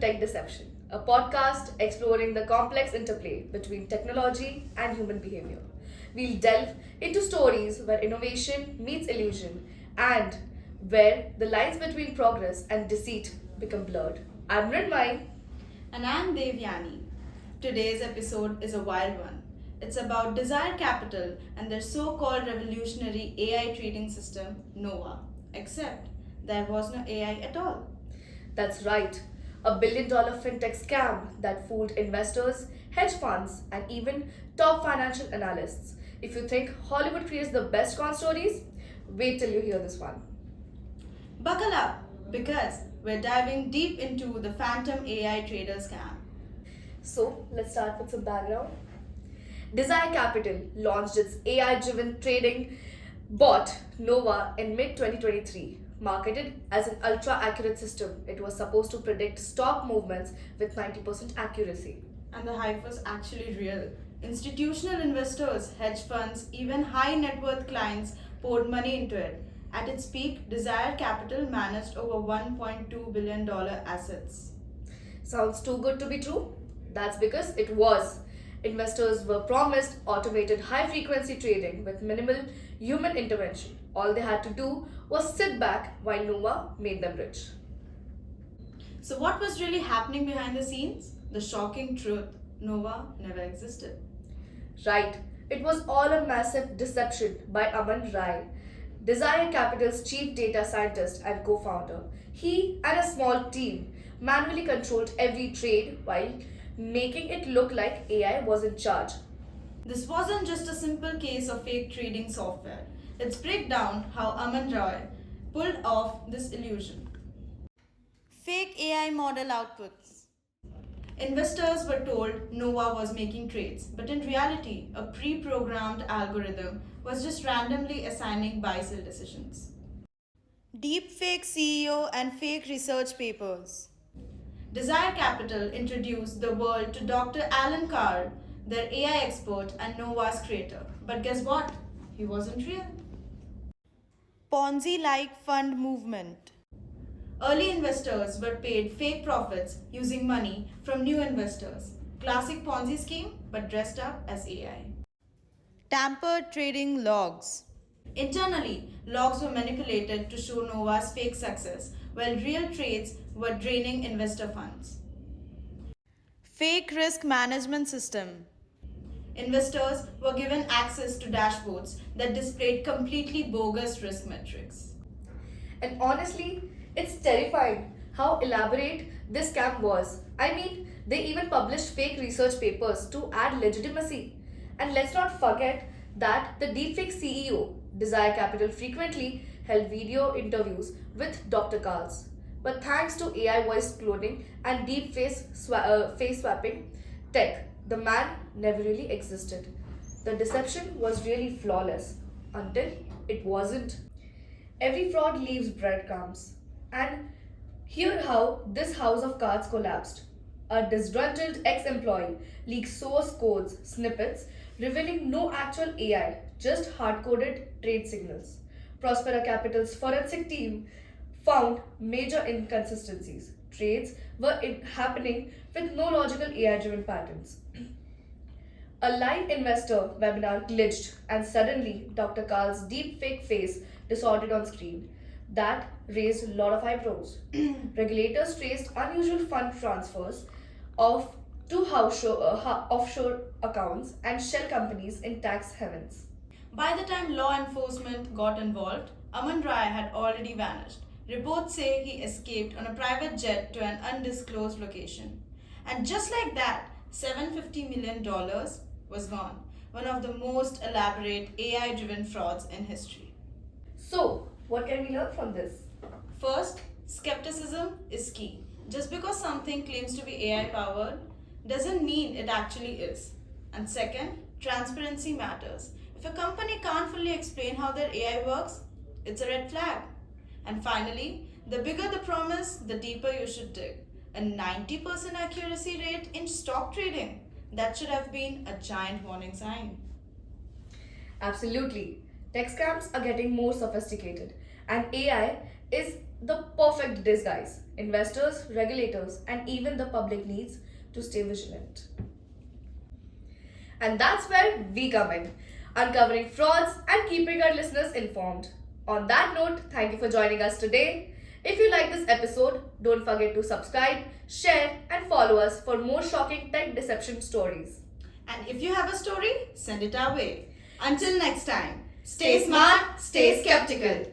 Tech Deception, a podcast exploring the complex interplay between technology and human behavior. We'll delve into stories where innovation meets illusion and where the lines between progress and deceit become blurred. I'm Rinmai. And I'm Devyani. Today's episode is a wild one. It's about Desire Capital and their so called revolutionary AI trading system, NOVA. Except there was no AI at all. That's right, a $1 billion fintech scam that fooled investors, hedge funds, and even top financial analysts. If you think Hollywood creates the best con stories, wait till you hear this one. Buckle up because we're diving deep into the phantom AI trader scam. So, let's start with some background. Desire Capital launched its AI driven trading bot Nova in mid 2023. Marketed as an ultra accurate system, it was supposed to predict stock movements with 90% accuracy. And the hype was actually real. Institutional investors, hedge funds, even high net worth clients poured money into it. At its peak, Desire Capital managed over $1.2 billion assets. Sounds too good to be true? That's because it was. Investors were promised automated high frequency trading with minimal human intervention. All they had to do was sit back while Nova made them rich. So, what was really happening behind the scenes? The shocking truth: Nova never existed. Right, it was all a massive deception by Aman Rai, Desire Capital's chief data scientist and co founder. He and a small team manually controlled every trade while making it look like AI was in charge. This wasn't just a simple case of fake trading software. Let's break down how Aman Roy pulled off this illusion. Fake AI model outputs. Investors were told Nova was making trades, but in reality, a pre programmed algorithm was just randomly assigning buy sell decisions. Deepfake CEO and fake research papers. Desire Capital introduced the world to Dr. Alan Carr, their AI expert and Nova's creator. But guess what? He wasn't real. Ponzi like fund movement. Early investors were paid fake profits using money from new investors. Classic Ponzi scheme, but dressed up as AI. Tampered trading logs. Internally, logs were manipulated to show Nova's fake success, while real trades were draining investor funds. Fake risk management system. Investors were given access to dashboards that displayed completely bogus risk metrics. And honestly, it's terrifying how elaborate this scam was. I mean, they even published fake research papers to add legitimacy. And let's not forget that the deepfake CEO, Desire Capital, frequently held video interviews with Dr. Carls. But thanks to AI voice cloning and deep face swapping tech, the man never really existed. The deception was really flawless until it wasn't. Every fraud leaves breadcrumbs. And hear how this house of cards collapsed. A disgruntled ex employee leaked source codes snippets revealing no actual AI, just hard coded trade signals. Prospera Capital's forensic team found major inconsistencies. Trades were happening with no logical AI driven patterns. A live investor webinar glitched, and suddenly Dr. Carl's deep fake face distorted on screen. That raised a lot of eyebrows. Regulators traced unusual fund transfers of to offshore accounts and shell companies in tax havens. By the time law enforcement got involved, Aman Rai had already vanished. Reports say he escaped on a private jet to an undisclosed location. And just like that, $750 million was gone. One of the most elaborate AI driven frauds in history. So, what can we learn from this? First, skepticism is key. Just because something claims to be AI powered doesn't mean it actually is. And second, transparency matters. If a company can't fully explain how their AI works, it's a red flag. And finally, the bigger the promise, the deeper you should dig. A 90% accuracy rate in stock trading. That should have been a giant warning sign. Absolutely. Tech scams are getting more sophisticated, and AI is the perfect disguise. Investors, regulators, and even the public needs to stay vigilant. And that's where we come in, uncovering frauds and keeping our listeners informed. On that note, thank you for joining us today. If you like this episode, don't forget to subscribe, share, and follow us for more shocking tech deception stories. And if you have a story, send it our way. Until next time, stay smart, stay skeptical.